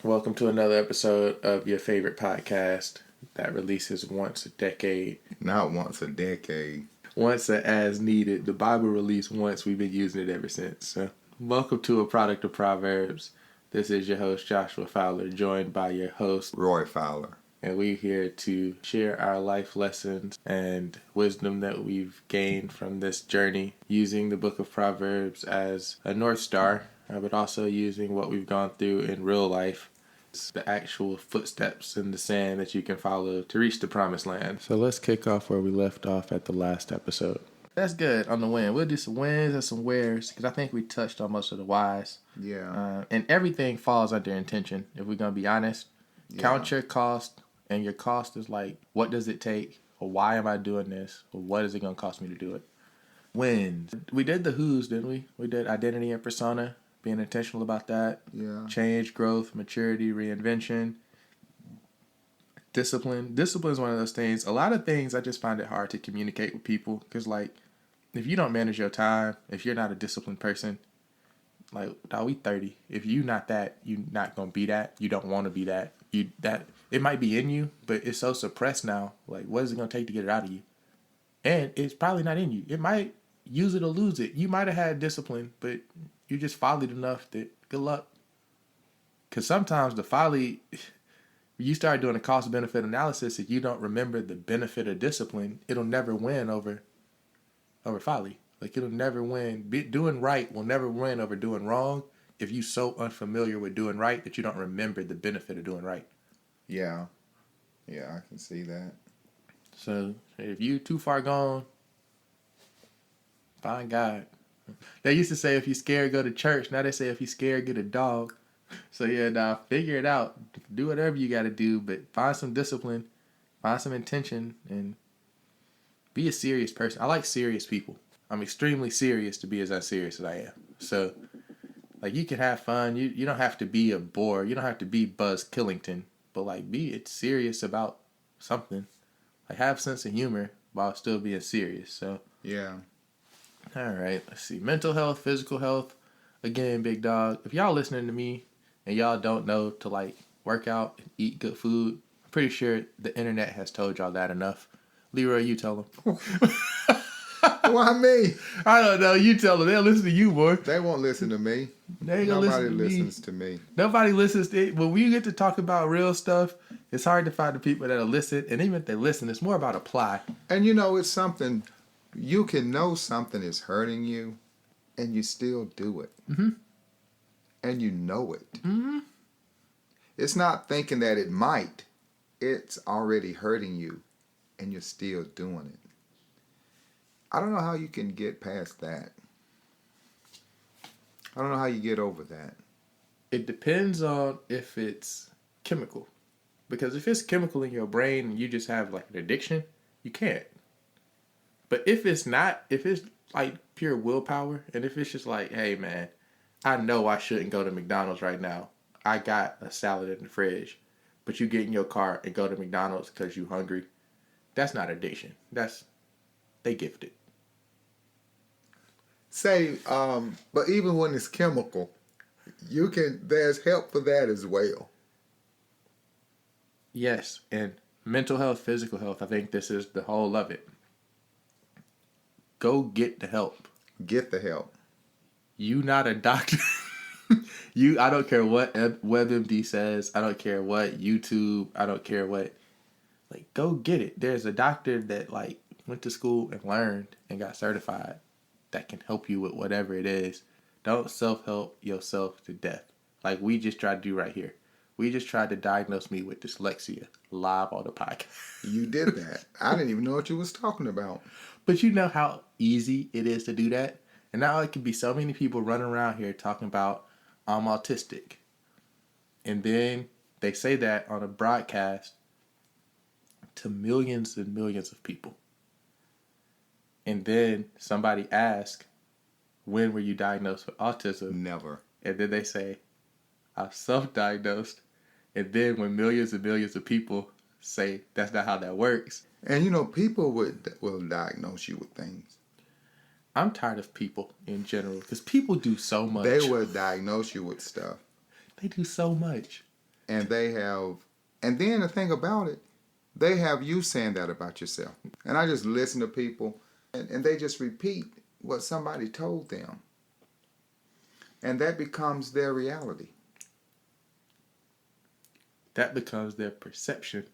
Welcome to another episode of your favorite podcast that releases once a decade. Not once a decade. Once as needed. The Bible released once. We've been using it ever since. So, welcome to A Product of Proverbs. This is your host, Joshua Fowler, joined by your host, Roy Fowler. And we're here to share our life lessons and wisdom that we've gained from this journey using the book of Proverbs as a North Star, but also using what we've gone through in real life, the actual footsteps in the sand that you can follow to reach the promised land. So let's kick off where we left off at the last episode. That's good on the win. We'll do some wins and some wheres because I think we touched on most of the whys. Yeah. And everything falls under intention, if we're going to be honest. Yeah. Count your cost. And your cost is like, what does it take? Or why am I doing this? Or what is it going to cost me to do it? Wins. We did the who's, didn't we? We did identity and persona, being intentional about that. Yeah. Change, growth, maturity, reinvention. Discipline. Discipline is one of those things. A lot of things, I just find it hard to communicate with people. Because, like, if you don't manage your time, if you're not a disciplined person, like, dog, we 30. If you not that, you're not going to be that. You don't want to be that. It might be in you, but it's so suppressed now. Like, what is it going to take to get it out of you? And it's probably not in you. It might use it or lose it. You might have had discipline, but you just followed enough that good luck. Because sometimes the folly, you start doing a cost-benefit analysis, if you don't remember the benefit of discipline, it'll never win over folly. Like, it'll never win. Doing right will never win over doing wrong if you're so unfamiliar with doing right that you don't remember the benefit of doing right. Yeah, I can see that. So, if you too far gone, find God. They used to say if you're scared, go to church. Now they say if you're scared, get a dog. So, yeah, now figure it out. Do whatever you got to do, but find some discipline, find some intention, and be a serious person. I like serious people. I'm extremely serious to be as unserious as I am. So, like, you can have fun. You don't have to be a bore. You don't have to be Buzz Killington. But, like, be serious about something. Like, have sense of humor while still being serious. So, yeah. All right. Let's see. Mental health, physical health. Again, big dog. If y'all listening to me and y'all don't know to, like, work out and eat good food, I'm pretty sure the internet has told y'all that enough. Leroy, you tell them. Why me? I don't know. You tell them. They'll listen to you, boy. They won't listen to me. Nobody listens to me. Nobody listens to it. When we get to talk about real stuff, it's hard to find the people that'll listen. And even if they listen, it's more about apply. And it's something, you can know something is hurting you, and you still do it. Mm-hmm. And you know it. Mm-hmm. It's not thinking that it might. It's already hurting you, and you're still doing it. I don't know how you can get past that. I don't know how you get over that. It depends on if it's chemical. Because if it's chemical in your brain and you just have like an addiction, you can't. But if it's not, if it's like pure willpower, and if it's just like, hey man, I know I shouldn't go to McDonald's right now. I got a salad in the fridge. But you get in your car and go to McDonald's because you're hungry. That's not addiction. They gifted. But even when it's chemical, there's help for that as well. Yes, and mental health, physical health, I think this is the whole of it. Go get the help. Get the help. You not a doctor. I don't care what WebMD says. I don't care what YouTube. I don't care what. Like, go get it. There's a doctor that, like, went to school and learned and got certified that can help you with whatever it is. Don't self-help yourself to death. Like we just tried to do right here. We just tried to diagnose me with dyslexia live on the podcast. You did that. I didn't even know what you was talking about. But you know how easy it is to do that? And now it can be so many people running around here talking about, I'm autistic. And then they say that on a broadcast to millions and millions of people. And then somebody asks, when were you diagnosed with autism? Never. And then they say, I'm self-diagnosed. And then when millions and millions of people say that's not how that works. And people will diagnose you with things. I'm tired of people in general because people do so much. They will diagnose you with stuff. They do so much. and then the thing about it, they have you saying that about yourself. And I just listen to people, and they just repeat what somebody told them. And that becomes their reality. That becomes their perception.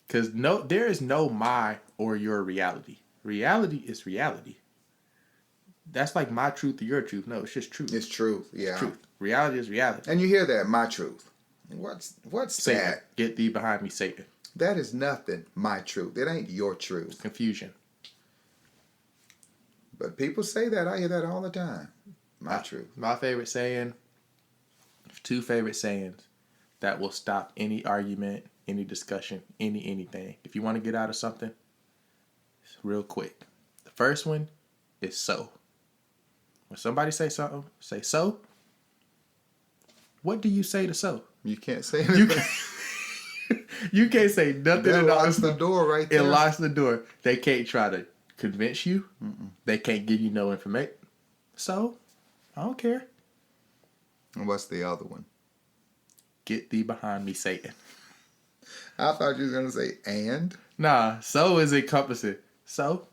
Because there is no my or your reality. Reality is reality. That's like my truth or your truth. No, it's just truth. It's truth, yeah. It's truth. Reality is reality. And you hear that, my truth. What's Satan, that? get thee behind me, Satan. That is nothing, my truth. It ain't your truth. It's confusion. But people say that. I hear that all the time. My truth. My favorite saying, two favorite sayings that will stop any argument, any discussion, anything. If you want to get out of something, it's real quick. The first one is so. When somebody say something, say so. What do you say to so? You can't say anything. You can't say nothing That at all. locks the door right there. It locks the door. They can't try to convince you. Mm-mm. They can't give you no information. So, I don't care. And what's the other one? Get thee behind me, Satan. I thought you were going to say and. Nah, so is encompassing. So,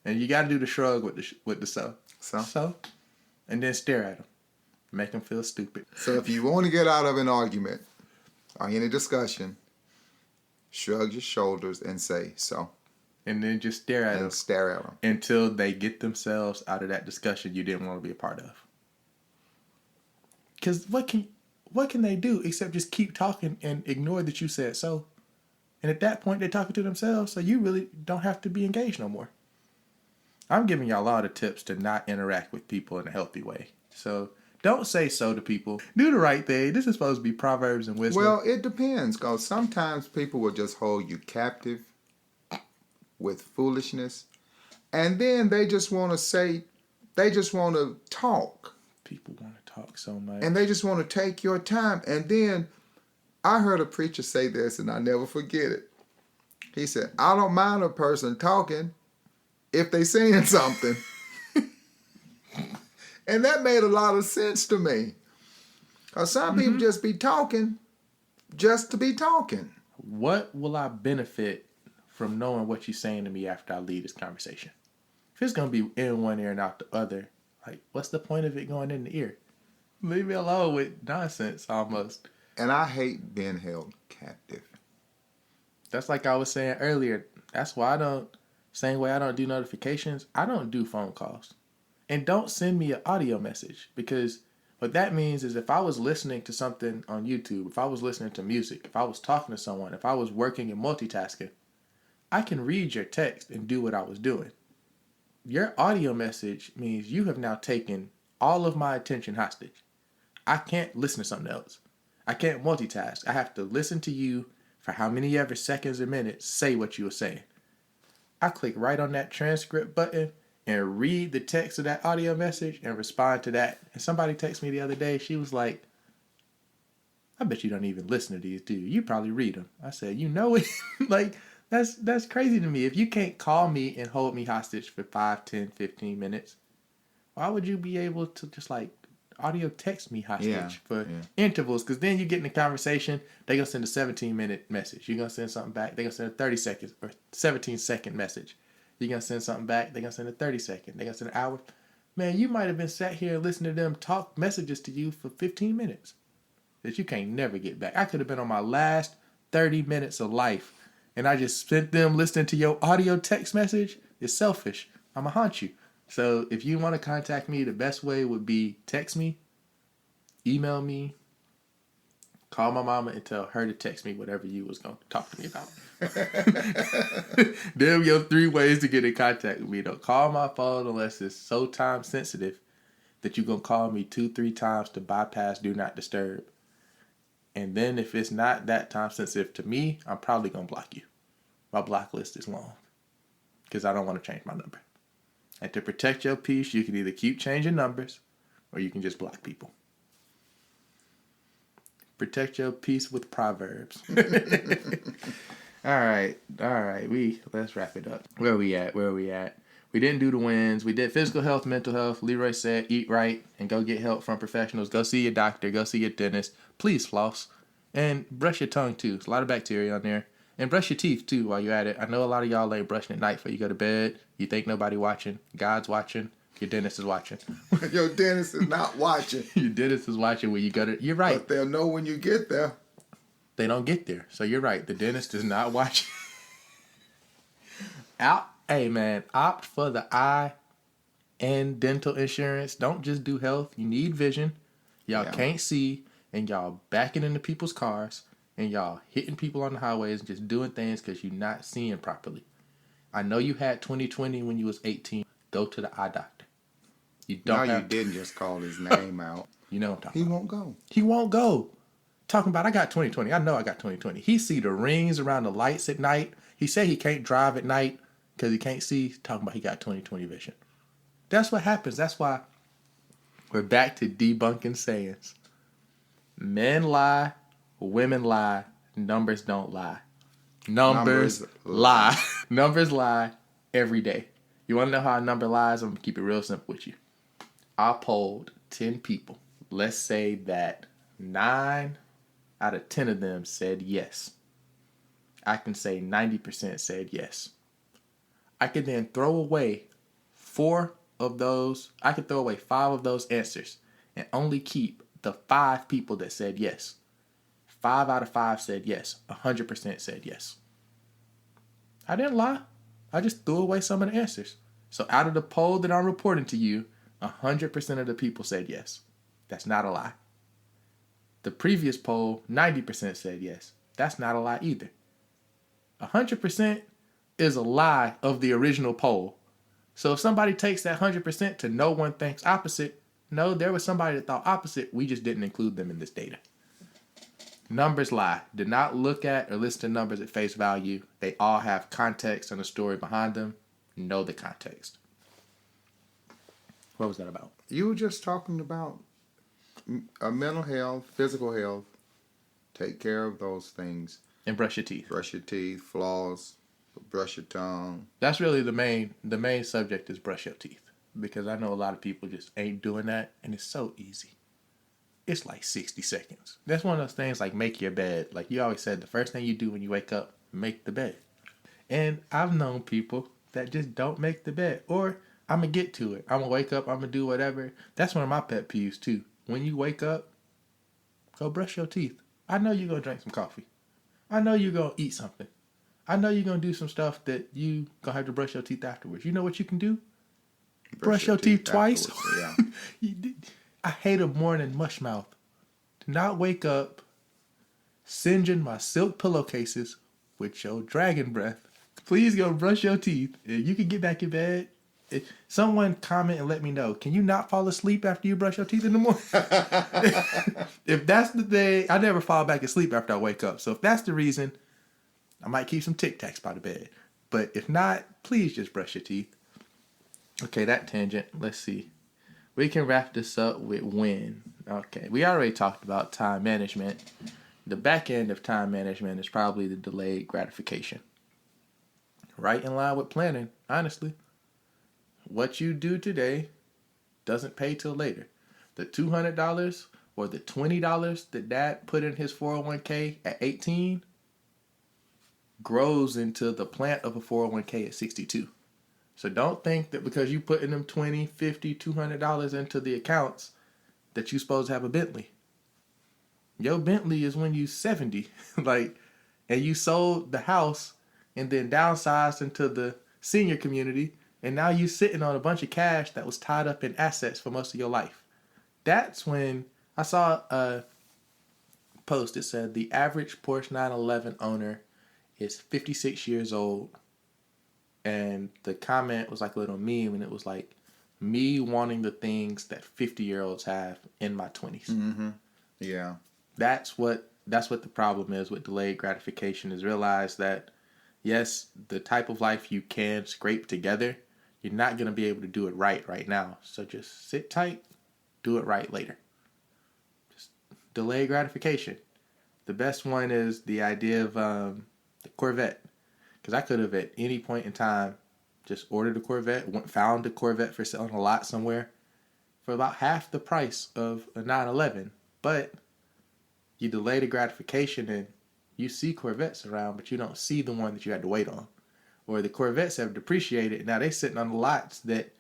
and you got to do the shrug with the so. So, and then stare at them. Make them feel stupid. So if you want to get out of an argument or any discussion, shrug your shoulders and say so. And then just stare at them. Stare at them. Until they get themselves out of that discussion you didn't want to be a part of. Because what can they do except just keep talking and ignore that you said so? And at that point, they're talking to themselves, so you really don't have to be engaged no more. I'm giving y'all a lot of tips to not interact with people in a healthy way. So don't say so to people. Do the right thing. This is supposed to be Proverbs and wisdom. Well, it depends, because sometimes people will just hold you captive with foolishness. And then they just want to talk. People want to talk so much. And they just want to take your time. And then I heard a preacher say this, and I never forget it. He said, I don't mind a person talking if they saying something. And that made a lot of sense to me. Because some people just be talking just to be talking. What will I benefit from knowing what you're saying to me after I leave this conversation? If it's going to be in one ear and out the other, like, what's the point of it going in the ear? Leave me alone with nonsense almost. And I hate being held captive. That's like I was saying earlier. That's why same way I don't do notifications, I don't do phone calls. And don't send me an audio message, because what that means is if I was listening to something on YouTube, if I was listening to music, if I was talking to someone, if I was working and multitasking, I can read your text and do what I was doing. Your audio message means you have now taken all of my attention hostage. I can't listen to something else. I can't multitask. I have to listen to you for how many ever seconds or minutes say what you were saying. I click right on that transcript button and read the text of that audio message and respond to that. And somebody texted me the other day. She was like, I bet you don't even listen to these, do you? You probably read them. I said, you know it. Like, that's crazy to me. If you can't call me and hold me hostage for 5, 10, 15 minutes, why would you be able to just like audio text me hostage for intervals? Because then you get in the conversation, they're going to send a 17-minute message. You're going to send something back. They're going to send a 30 seconds or 17-second message. You're going to send something back. They're going to send a 30-second. They're going to send an hour. Man, you might have been sat here and listening to them talk messages to you for 15 minutes that you can't never get back. I could have been on my last 30 minutes of life, and I just spent them listening to your audio text message. It's selfish. I'm going to haunt you. So if you want to contact me, the best way would be text me, email me, call my mama and tell her to text me whatever you was going to talk to me about. Them your 3 ways to get in contact with me. Don't call my phone unless it's so time sensitive that you're going to call me 2-3 times to bypass do not disturb. And then if it's not that time sensitive to me, I'm probably going to block you. My block list is long because I don't want to change my number. And to protect your peace, you can either keep changing numbers or you can just block people. Protect your peace with Proverbs. All right. Let's wrap it up. Where are we at? We didn't do the wins. We did physical health, mental health. Leroy said eat right and go get help from professionals. Go see your doctor. Go see your dentist. Please floss. And brush your tongue too. There's a lot of bacteria on there. And brush your teeth too while you're at it. I know a lot of y'all ain't brushing at night before you go to bed. You think nobody watching. God's watching. Your dentist is watching. Your dentist is not watching. Your dentist is watching when you go to. You're right. But they'll know when you get there. They don't get there. So you're right. The dentist is not watching. Hey man, opt for the eye and dental insurance. Don't just do health. You need vision. Y'all can't see, and y'all backing into people's cars, and y'all hitting people on the highways and just doing things because you're not seeing properly. I know you had 20/20 when you was 18. Go to the eye doctor. You don't. No, you didn't just call his name out. You know what I'm talking He about. won't go. He won't go. Talking about I got 20/20. I know I got 20/20. He see the rings around the lights at night. He said he can't drive at night because he can't see. Talking about he got 20/20 vision. That's what happens. That's why we're back to debunking sayings. Men lie, women lie, numbers don't lie. Numbers lie. Numbers lie every day. You want to know how a number lies? I'm going to keep it real simple with you. I polled 10 people. Let's say that 9 out of 10 of them said yes. I can say 90% said yes. I could then throw away 4 of those. I could throw away 5 of those answers and only keep the 5 people that said yes. 5 out of 5 said yes. 100% said yes. I didn't lie. I just threw away some of the answers. So out of the poll that I'm reporting to you, 100% of the people said yes. That's not a lie. The previous poll, 90% said yes. That's not a lie either. 100% is a lie of the original poll. So if somebody takes that 100% to no one thinks opposite, no, there was somebody that thought opposite. We just didn't include them in this data. Numbers lie. Do not look at or listen to numbers at face value. They all have context and a story behind them. Know the context. What was that about? You were just talking about mental health, physical health. Take care of those things. And brush your teeth. Brush your teeth, floss, brush your tongue. That's really the main subject is brush your teeth. Because I know a lot of people just ain't doing that, and it's so easy. It's like 60 seconds. That's one of those things like make your bed. Like you always said, the first thing you do when you wake up, make the bed. And I've known people that just don't make the bed. Or I'm going to get to it. I'm going to wake up, I'm going to do whatever. That's one of my pet peeves too. When you wake up, go brush your teeth. I know you're going to drink some coffee. I know you're going to eat something. I know you're going to do some stuff that you going to have to brush your teeth afterwards. You know what you can do? Brush your teeth twice. Yeah. I hate a morning mush mouth. Do not wake up singeing my silk pillowcases with your dragon breath. Please go brush your teeth. You can get back in bed. Someone comment and let me know. Can you not fall asleep after you brush your teeth in the morning? If that's the thing, I never fall back asleep after I wake up. So if that's the reason, I might keep some Tic Tacs by the bed. But if not, please just brush your teeth. Okay, that tangent. Let's see. We can wrap this up with when. Okay, we already talked about time management. The back end of time management is probably the delayed gratification. Right in line with planning, honestly. What you do today doesn't pay till later. The $200 or the $20 that dad put in his 401k at 18 grows into the plant of a 401k at 62. So don't think that because you put in them $20, $50, $200 into the accounts that you're supposed to have a Bentley. Your Bentley is when you 70, and you sold the house and then downsized into the senior community, and now you sitting on a bunch of cash that was tied up in assets for most of your life. That's when I saw a post that said the average Porsche 911 owner is 56 years old. And the comment was like a little meme, and it was like, me wanting the things that 50-year-olds have in my 20s. Mm-hmm. Yeah. That's what the problem is with delayed gratification, is realize that, yes, the type of life you can scrape together, you're not going to be able to do it right now. So just sit tight, do it right later. Just delay gratification. The best one is the idea of the Corvette. Because I could have at any point in time just ordered a Corvette, found a Corvette for sale on a lot somewhere for about half the price of a 911. But you delay the gratification and you see Corvettes around, but you don't see the one that you had to wait on. Or the Corvettes have depreciated, and now they're sitting on the lots that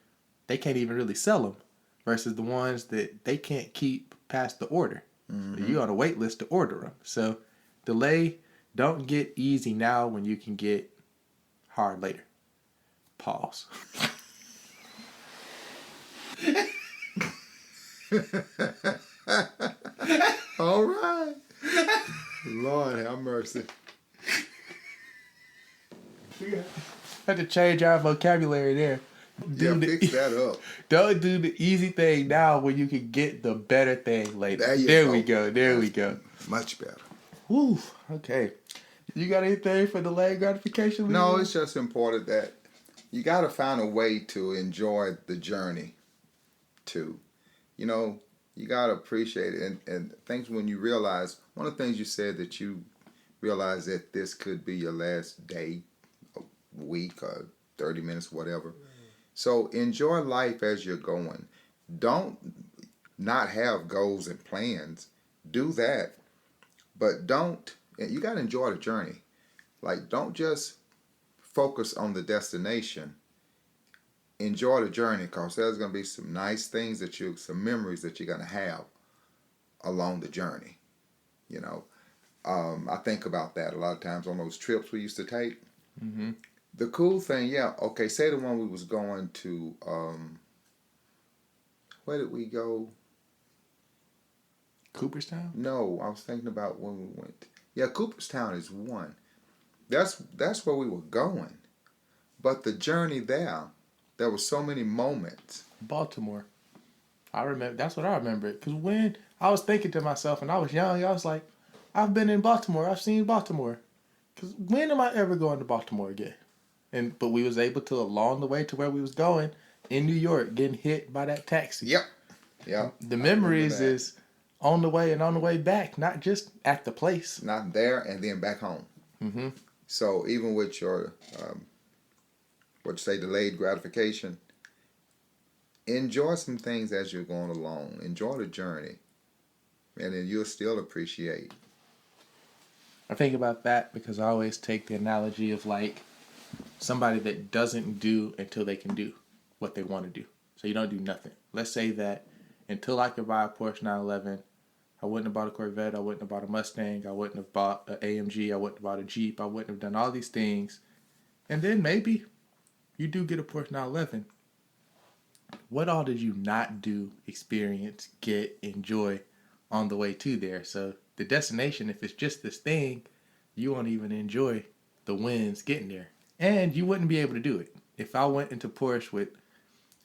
they can't even really sell them, versus the ones that they can't keep past the order. So you on a wait list to order them. So delay, don't get easy now when you can get hard later. Pause. All right. Lord have mercy. Had to change our vocabulary there. Fix that up. Don't do the easy thing now when you can get the better thing later. There we go. There we go. Much better. Woo. Okay. You got anything for delayed gratification? No, it's just important that you got to find a way to enjoy the journey too. You know, you got to appreciate it. And things when you realize, one of the things you said that you realize that this could be your last day, a week, or 30 minutes, whatever. So enjoy life as you're going. Don't not have goals and plans. Do that. But you got to enjoy the journey. Like, don't just focus on the destination. Enjoy the journey, because there's going to be some nice things some memories that you're going to have along the journey. You know, I think about that a lot of times on those trips we used to take. Mm-hmm. The cool thing, say the one we was going to, where did we go? Cooperstown? No, I was thinking about when we went. Yeah, Cooperstown is one. That's where we were going. But the journey there were so many moments. Baltimore. I remember. That's what I remember. Because when I was thinking to myself, and I was young, I was like, I've been in Baltimore. I've seen Baltimore. Because when am I ever going to Baltimore again? But we was able to, along the way to where we was going, in New York, getting hit by that taxi. Yep. The memories is on the way and on the way back, not just at the place. Not there and then back home. Mm-hmm. So even with your, delayed gratification, enjoy some things as you're going along. Enjoy the journey. And then you'll still appreciate. I think about that because I always take the analogy of like somebody that doesn't do until they can do what they want to do. So you don't do nothing. Let's say that until I could buy a Porsche 911, I wouldn't have bought a Corvette, I wouldn't have bought a Mustang, I wouldn't have bought an AMG, I wouldn't have bought a Jeep, I wouldn't have done all these things. And then maybe you do get a Porsche 911. What all did you not do, experience, get, enjoy on the way to there? So the destination, if it's just this thing, you won't even enjoy the wins getting there. And you wouldn't be able to do it. If I went into Porsche with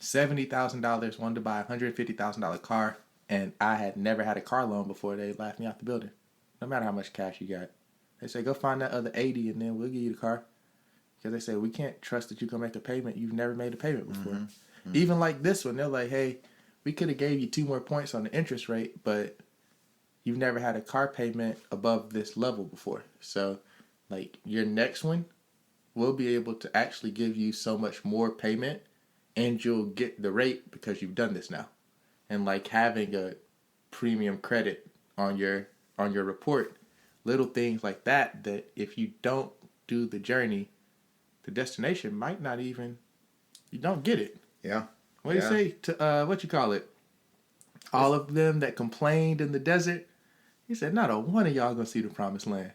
$70,000, wanted to buy a $150,000 car, and I had never had a car loan before, they laughed me out the building. No matter how much cash you got. They say, go find that other 80 and then we'll give you the car. Because they say, we can't trust that you can make a payment. You've never made a payment before. Mm-hmm. Even like this one, they're like, hey, we could have gave you 2 more points on the interest rate, but you've never had a car payment above this level before. So, like, your next one, we'll be able to actually give you so much more payment, and you'll get the rate because you've done this now. And like having a premium credit on your report, little things like that if you don't do the journey, the destination might not even, you don't get it. Yeah. What do you say to what you call it? All of them that complained in the desert, he said, not a one of y'all gonna see the promised land.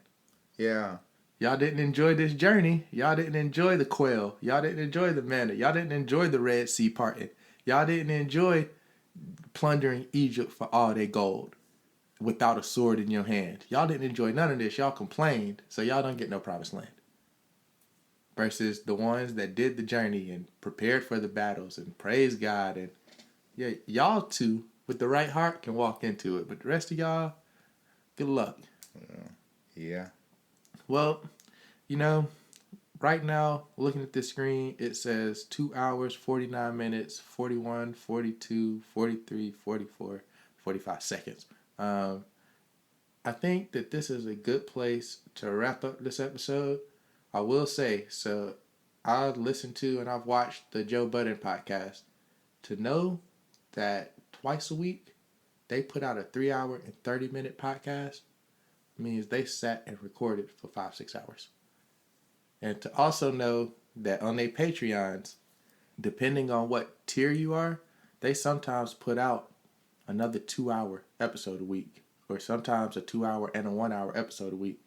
Yeah. Y'all didn't enjoy this journey. Y'all didn't enjoy the quail. Y'all didn't enjoy the manna. Y'all didn't enjoy the Red Sea parting. Y'all didn't enjoy plundering Egypt for all their gold without a sword in your hand. Y'all didn't enjoy none of this. Y'all complained, so y'all don't get no promised land. Versus the ones that did the journey and prepared for the battles and praised God. And yeah, y'all two with the right heart can walk into it. But the rest of y'all, good luck. Yeah. Well, right now, looking at this screen, it says 2 hours, 49 minutes, 41, 42, 43, 44, 45 seconds. I think that this is a good place to wrap up this episode. I will say, so I've listened to and I've watched the Joe Budden podcast. To know that twice a week, they put out a 3 hour and 30-minute podcast, means they sat and recorded for 5-6 hours. And to also know that on their Patreons, depending on what tier you are, they sometimes put out another 2-hour episode a week, or sometimes a 2-hour and a 1-hour episode a week.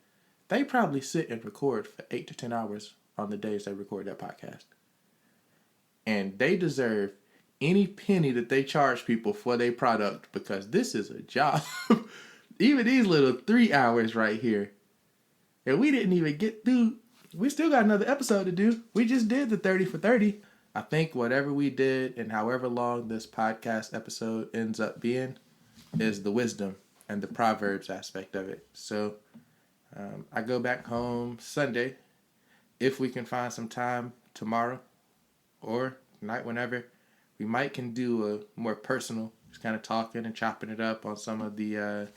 They probably sit and record for 8 to 10 hours on the days they record that podcast. And they deserve any penny that they charge people for their product, because this is a job. Even these little 3 hours right here. And we didn't even get through. We still got another episode to do. We just did the 30 for 30. I think whatever we did and however long this podcast episode ends up being is the wisdom and the Proverbs aspect of it. So I go back home Sunday. If we can find some time tomorrow or tonight, whenever, we might can do a more personal, just kind of talking and chopping it up on some of the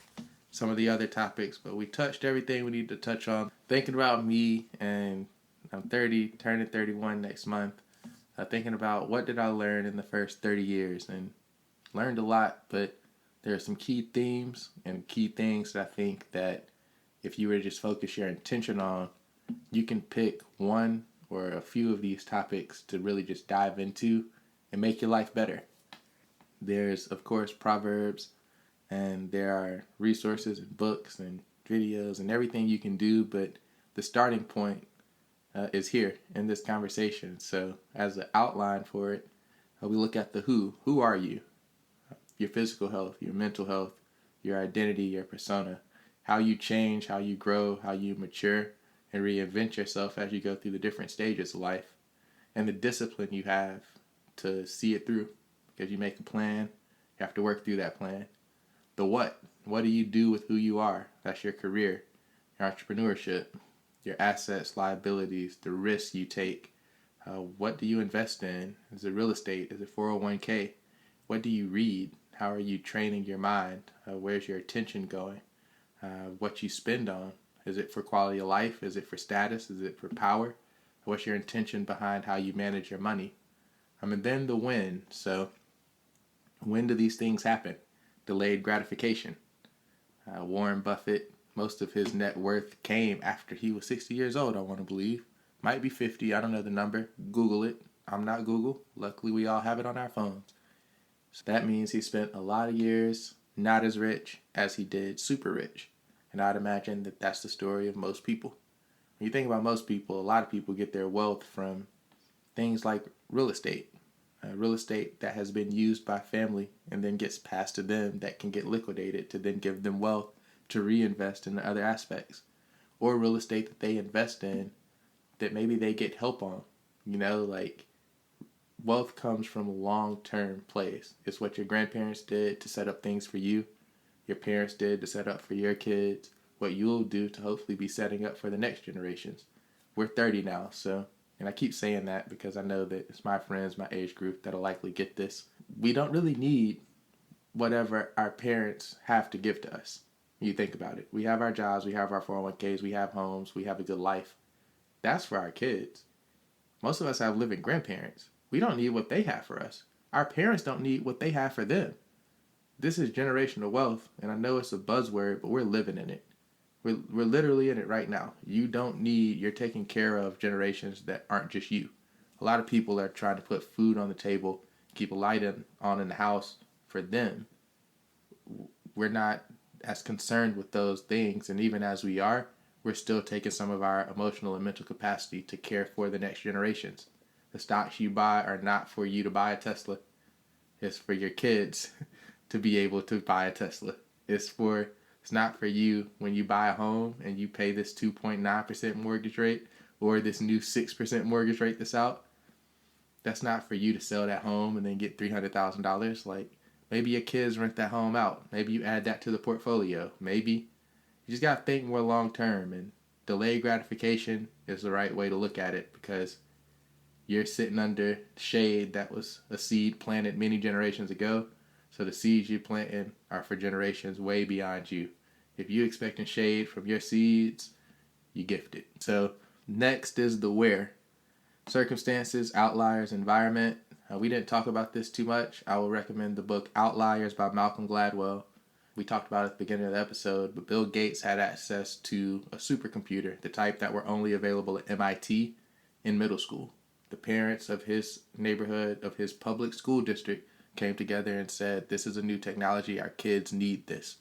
other topics. But we touched everything we need to touch on. Thinking about me, and I'm 30, turning 31 next month. Thinking about what did I learn in the first 30 years, and learned a lot, but there are some key themes and key things that I think that if you were to just focus your attention on, you can pick one or a few of these topics to really just dive into and make your life better. There's, of course, Proverbs, and there are resources and books and videos and everything you can do, but the starting point is here in this conversation. So as an outline for it, we look at the who. Who are you? Your physical health, your mental health, your identity, your persona, how you change, how you grow, how you mature and reinvent yourself as you go through the different stages of life, and the discipline you have to see it through, because you make a plan, you have to work through that plan. The what. What do you do with who you are? That's your career, your entrepreneurship, your assets, liabilities, the risks you take. What do you invest in? Is it real estate? Is it 401k? What do you read? How are you training your mind? Where's your attention going? What you spend on. Is it for quality of life? Is it for status? Is it for power? What's your intention behind how you manage your money? And then the when. So when do these things happen? Delayed gratification. Warren Buffett, most of his net worth came after he was 60 years old, I want to believe. Might be 50, I don't know the number. Google it. I'm not Google. Luckily, we all have it on our phones. So that means he spent a lot of years not as rich as he did super rich. And I'd imagine that that's the story of most people. When you think about most people, a lot of people get their wealth from things like real estate. Real estate that has been used by family and then gets passed to them, that can get liquidated to then give them wealth to reinvest in other aspects. Or real estate that they invest in that maybe they get help on. Like wealth comes from a long-term place. It's what your grandparents did to set up things for you. Your parents did to set up for your kids. What you'll do to hopefully be setting up for the next generations. We're 30 now, and I keep saying that because I know that it's my friends, my age group, that'll likely get this. We don't really need whatever our parents have to give to us. You think about it. We have our jobs, we have our 401ks, we have homes, we have a good life. That's for our kids. Most of us have living grandparents. We don't need what they have for us. Our parents don't need what they have for them. This is generational wealth, and I know it's a buzzword, but we're living in it. We're literally in it right now. You're taking care of generations that aren't just you. A lot of people are trying to put food on the table, keep a light on in the house for them. We're not as concerned with those things, and even as we are, we're still taking some of our emotional and mental capacity to care for the next generations. The stocks you buy are not for you to buy a Tesla. It's for your kids to be able to buy a Tesla. It's not for you when you buy a home and you pay this 2.9% mortgage rate or this new 6% mortgage rate that's out. That's not for you to sell that home and then get $300,000. Like, maybe your kids rent that home out. Maybe you add that to the portfolio. Maybe you just got to think more long term, and delayed gratification is the right way to look at it, because you're sitting under shade that was a seed planted many generations ago. So the seeds you're planting are for generations way beyond you. If you're expecting shade from your seeds, you gifted. So next is the where. Circumstances, outliers, environment. We didn't talk about this too much. I will recommend the book Outliers by Malcolm Gladwell. we talked about at the beginning of the episode, but Bill Gates had access to a supercomputer, the type that were only available at MIT in middle school. The parents of his neighborhood, of his public school district, came together and said, this is a new technology, our kids need this.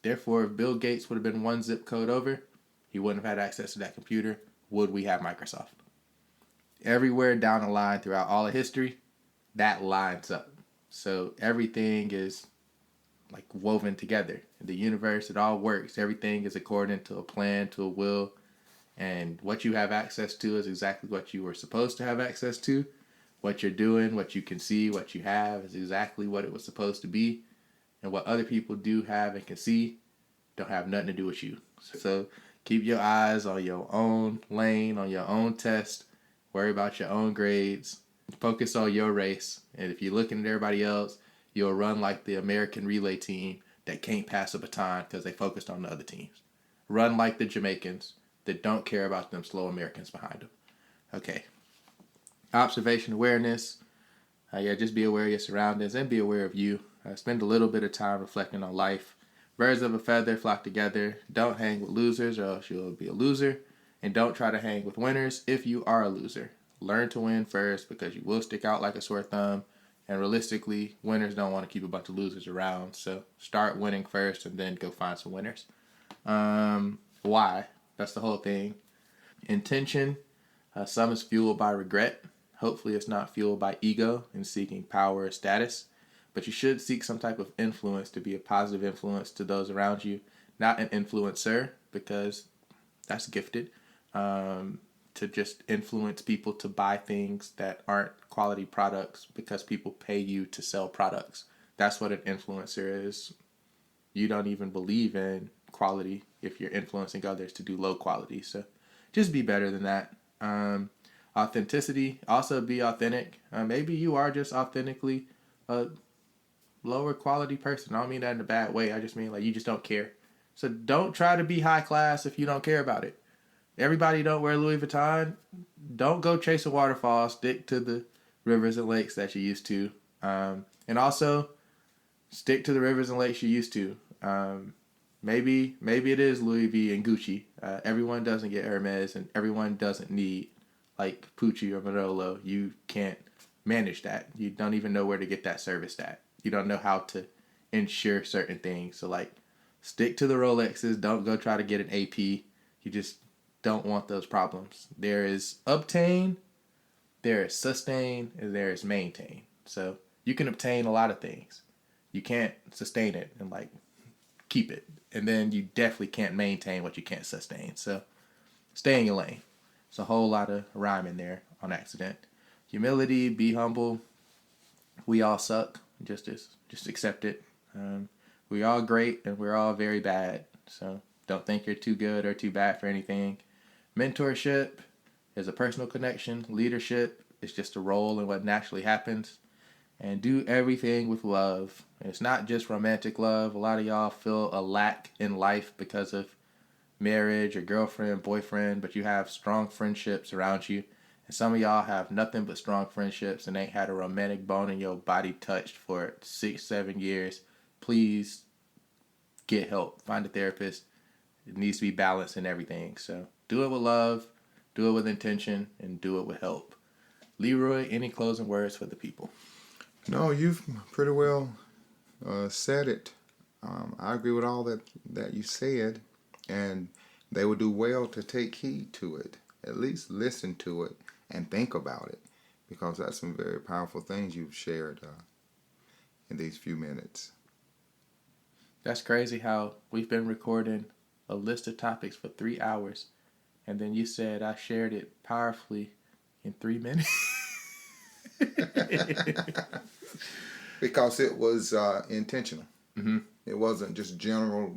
Therefore, if Bill Gates would have been one zip code over, he wouldn't have had access to that computer. Would we have Microsoft? Everywhere down the line throughout all of history, that lines up. So everything is like woven together. In the universe, it all works. Everything is according to a plan, to a will. And what you have access to is exactly what you were supposed to have access to. What you're doing, what you can see, what you have is exactly what it was supposed to be. And what other people do have and can see don't have nothing to do with you. So keep your eyes on your own lane, on your own test. Worry about your own grades. Focus on your race. And if you're looking at everybody else, you'll run like the American relay team that can't pass a baton because they focused on the other teams. Run like the Jamaicans that don't care about them slow Americans behind them. Okay. Observation awareness. Just be aware of your surroundings and be aware of you. Spend a little bit of time reflecting on life. Birds of a feather flock together. Don't hang with losers or else you'll be a loser. And don't try to hang with winners if you are a loser. Learn to win first because you will stick out like a sore thumb. And realistically, winners don't want to keep a bunch of losers around. So start winning first and then go find some winners. Why? That's the whole thing. Intention. Some is fueled by regret. Hopefully it's not fueled by ego and seeking power or status. But you should seek some type of influence to be a positive influence to those around you. Not an influencer, because that's gifted. To just influence people to buy things that aren't quality products because people pay you to sell products. That's what an influencer is. You don't even believe in quality if you're influencing others to do low quality. So just be better than that. Authenticity. Also be authentic. Maybe you are just authentically a lower quality person. I don't mean that in a bad way. I just mean like you just don't care. So don't try to be high class if you don't care about it. Everybody don't wear Louis Vuitton. Don't go chase a waterfall. Stick to the rivers and lakes that you used to. And also, stick to the rivers and lakes you used to. Maybe it is Louis V and Gucci. Everyone doesn't get Hermes and everyone doesn't need like Pucci or Manolo. You can't manage that. You don't even know where to get that service at. You don't know how to insure certain things. So like, stick to the Rolexes. Don't go try to get an AP. You just don't want those problems. There is obtain, there is sustain, and there is maintain. So you can obtain a lot of things. You can't sustain it and like keep it. And then you definitely can't maintain what you can't sustain. So stay in your lane. It's a whole lot of rhyme in there on accident. Humility, be humble. We all suck. Just accept it. We're all great and we're all very bad. So don't think you're too good or too bad for anything. Mentorship is a personal connection. Leadership is just a role in what naturally happens. And do everything with love. And it's not just romantic love. A lot of y'all feel a lack in life because of marriage or girlfriend, boyfriend, but you have strong friendships around you. And some of y'all have nothing but strong friendships and ain't had a romantic bone in your body touched for 6-7 years. Please get help. Find a therapist. It needs to be balanced in everything. So do it with love, do it with intention, and do it with help. Leroy, any closing words for the people? No, you've pretty well said it. I agree with all that you said, and they would do well to take heed to it, at least listen to it and think about it, because that's some very powerful things you've shared in these few minutes. That's crazy how we've been recording a list of topics for 3 hours, and then you said I shared it powerfully in 3 minutes. Because it was intentional. Mm-hmm. It wasn't just general,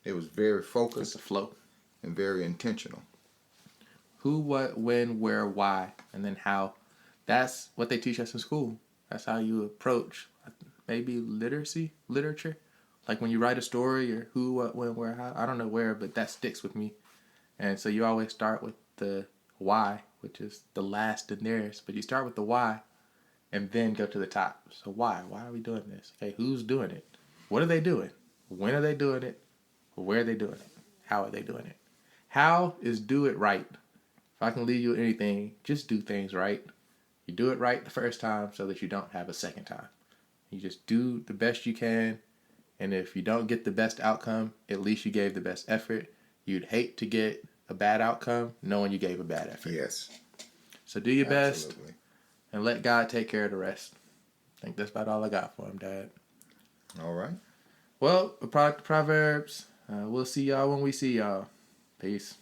it was very focused. It's a flow. And very intentional. Who, what, when, where, why, and then how. That's what they teach us in school. That's how you approach maybe literature. Like when you write a story or who, what, when, where, how. I don't know where, but that sticks with me. And so you always start with the why, which is the last in theirs. But you start with the why and then go to the top. So why? Why are we doing this? Okay, who's doing it? What are they doing? When are they doing it? Where are they doing it? How are they doing it? How is do it right. If I can leave you with anything, just do things right. You do it right the first time so that you don't have a second time. You just do the best you can. And if you don't get the best outcome, at least you gave the best effort. You'd hate to get a bad outcome knowing you gave a bad effort. Yes. So do your Absolutely. best and let God take care of the rest. I think that's about all I got for him, Dad. All right. Well, a product of Proverbs. We'll see y'all when we see y'all. Peace.